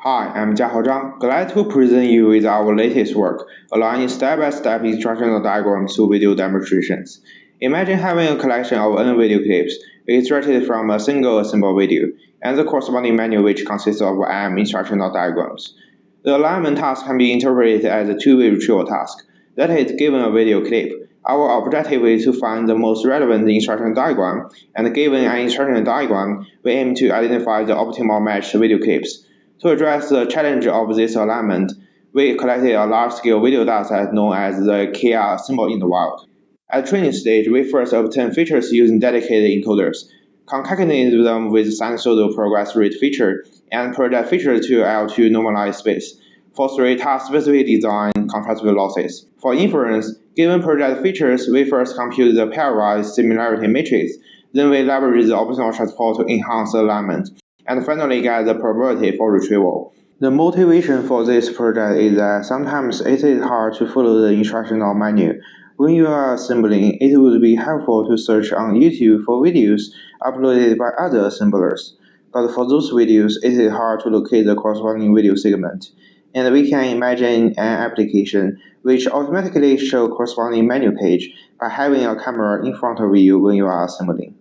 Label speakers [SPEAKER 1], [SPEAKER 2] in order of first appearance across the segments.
[SPEAKER 1] Hi, I'm Zhang. Glad to present you with our latest work, aligning step-by-step instructional diagrams to video demonstrations. Imagine having a collection of N video clips extracted from a single assembled video, and the corresponding menu which consists of M instructional diagrams. The alignment task can be interpreted as a two-way retrieval task. That is, given a video clip, our objective is to find the most relevant instruction diagram, and given an instruction diagram, we aim to identify the optimal matched video clips. To address the challenge of this alignment, we collected a large-scale video dataset known as the Ikea symbol in the wild. At training stage, we first obtained features using dedicated encoders, concatenated them with sinusoidal progress rate feature, and project feature to L2 normalized space. For 3 task-specific design contrastive losses. For inference, given project features, we first compute the pairwise similarity matrix, then we leverage the optional transport to enhance alignment, and finally get the probability for retrieval. The motivation for this project is that sometimes it is hard to follow the instructional manual. When you are assembling, it would be helpful to search on YouTube for videos uploaded by other assemblers. But for those videos, it is hard to locate the corresponding video segment. And we can imagine an application which automatically shows corresponding menu page by having a camera in front of you when you are assembling.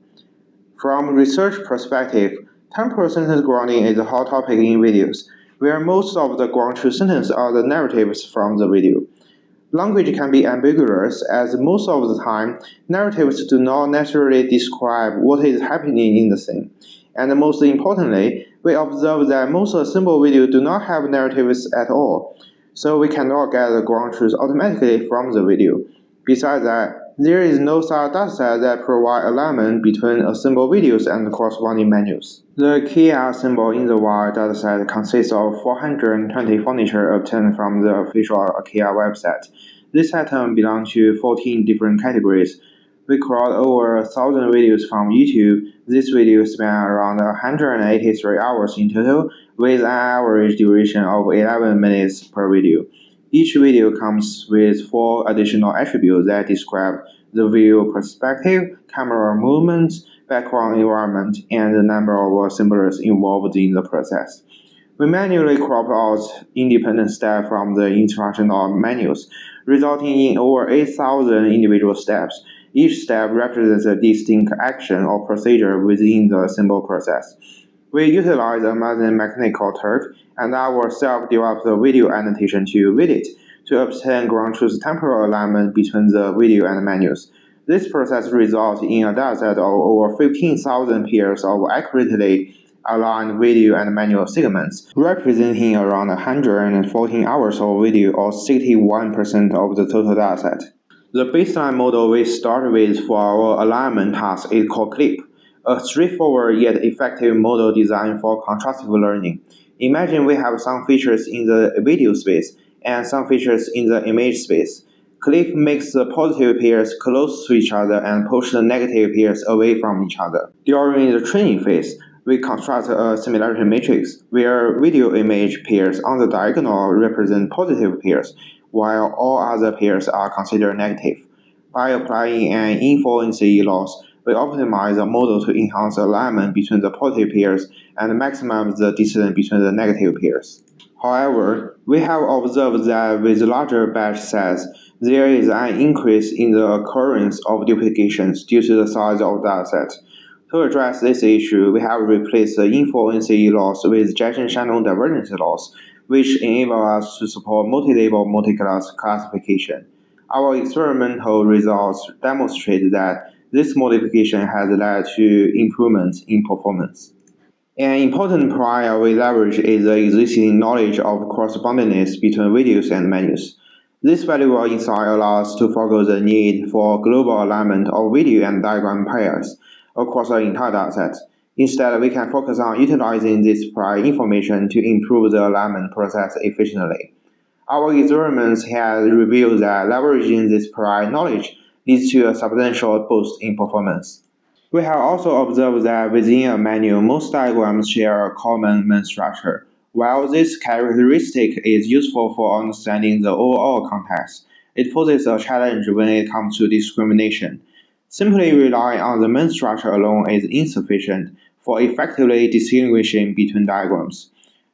[SPEAKER 1] From research perspective, temporal sentence grounding is a hot topic in videos, where most of the ground truth sentences are the narratives from the video. Language can be ambiguous, as most of the time, narratives do not necessarily describe what is happening in the scene. And most importantly, we observe that most assembled videos do not have narratives at all, so we cannot get the ground truth automatically from the video. Besides that, there is no such dataset that provide alignment between assembled videos and corresponding menus. The Ikea symbol in the wild dataset consists of 420 furniture obtained from the official Ikea website. This item belongs to 14 different categories. We crawled over 1,000 videos from YouTube. These videos span around 183 hours in total, with an average duration of 11 minutes per video. Each video comes with 4 additional attributes that describe the view perspective, camera movements, background environment, and the number of assemblers involved in the process. We manually crop out independent steps from the instructional manuals, resulting in over 8,000 individual steps. Each step represents a distinct action or procedure within the assemble process. We utilize Amazon Mechanical Turk and our self-developed video annotation to read it to obtain ground truth temporal alignment between the video and menus. This process results in a dataset of over 15,000 pairs of accurately aligned video and manual segments, representing around 114 hours of video or 61% of the total dataset. The baseline model we start with for our alignment task is called CLIP, a straightforward yet effective model designed for contrastive learning. Imagine we have some features in the video space and some features in the image space. CLIP makes the positive pairs close to each other and push the negative pairs away from each other. During the training phase, we construct a similarity matrix where video image pairs on the diagonal represent positive pairs, while all other pairs are considered negative. By applying an influence loss, we optimize the model to enhance alignment between the positive pairs and maximize the distance between the negative pairs. However, we have observed that with larger batch size, there is an increase in the occurrence of duplications due to the size of the dataset. To address this issue, we have replaced the influence loss with Jackson-Shannon divergence loss, which enable us to support multi-label multi-class classification. Our experimental results demonstrate that this modification has led to improvements in performance. An important prior we leverage is the existing knowledge of correspondence between videos and menus. This valuable insight allows us to forego the need for global alignment of video and diagram pairs across the entire dataset. Instead, we can focus on utilizing this prior information to improve the alignment process efficiently. Our experiments have revealed that leveraging this prior knowledge leads to a substantial boost in performance. We have also observed that within a menu, most diagrams share a common main structure. While this characteristic is useful for understanding the overall context, it poses a challenge when it comes to discrimination. Simply relying on the main structure alone is insufficient for effectively distinguishing between diagrams.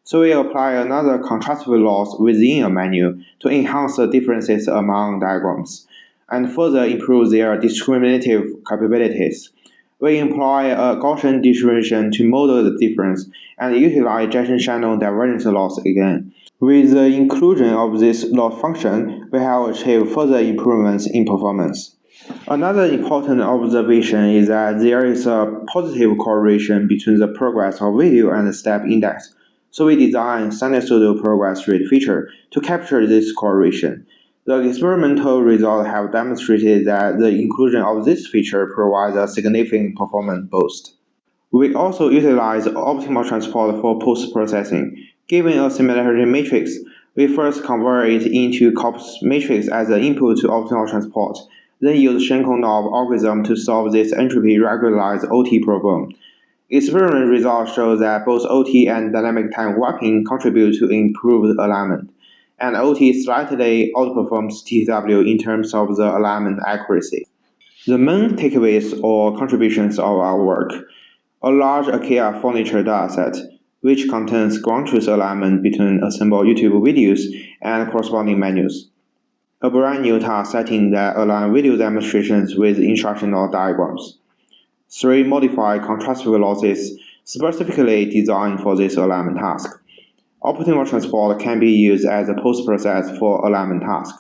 [SPEAKER 1] So we apply another contrastive loss within a menu to enhance the differences among diagrams and further improve their discriminative capabilities. We employ a Gaussian distribution to model the difference and utilize Jackson channel divergence loss again. With the inclusion of this loss function, we have achieved further improvements in performance. Another important observation is that there is a positive correlation between the progress of video and the step index. So we designed sinusoidal progress rate feature to capture this correlation. The experimental results have demonstrated that the inclusion of this feature provides a significant performance boost. We also utilize optimal transport for post-processing. Given a similarity matrix, we first convert it into corpus matrix as an input to optimal transport, then use Shank-Knob algorithm to solve this entropy regularized OT problem. Experiment results show that both OT and dynamic time warping contribute to improved alignment, and OT slightly outperforms TW in terms of the alignment accuracy. The main takeaways or contributions of our work: a large Ikea furniture dataset, which contains ground truth alignment between assembled YouTube videos and corresponding menus. A brand new task setting that aligns video demonstrations with instructional diagrams. 3 modified contrastive losses specifically designed for this alignment task. Optimal transport can be used as a post-process for alignment task.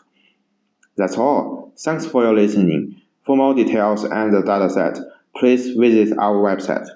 [SPEAKER 1] That's all. Thanks for your listening. For more details and the dataset, please visit our website.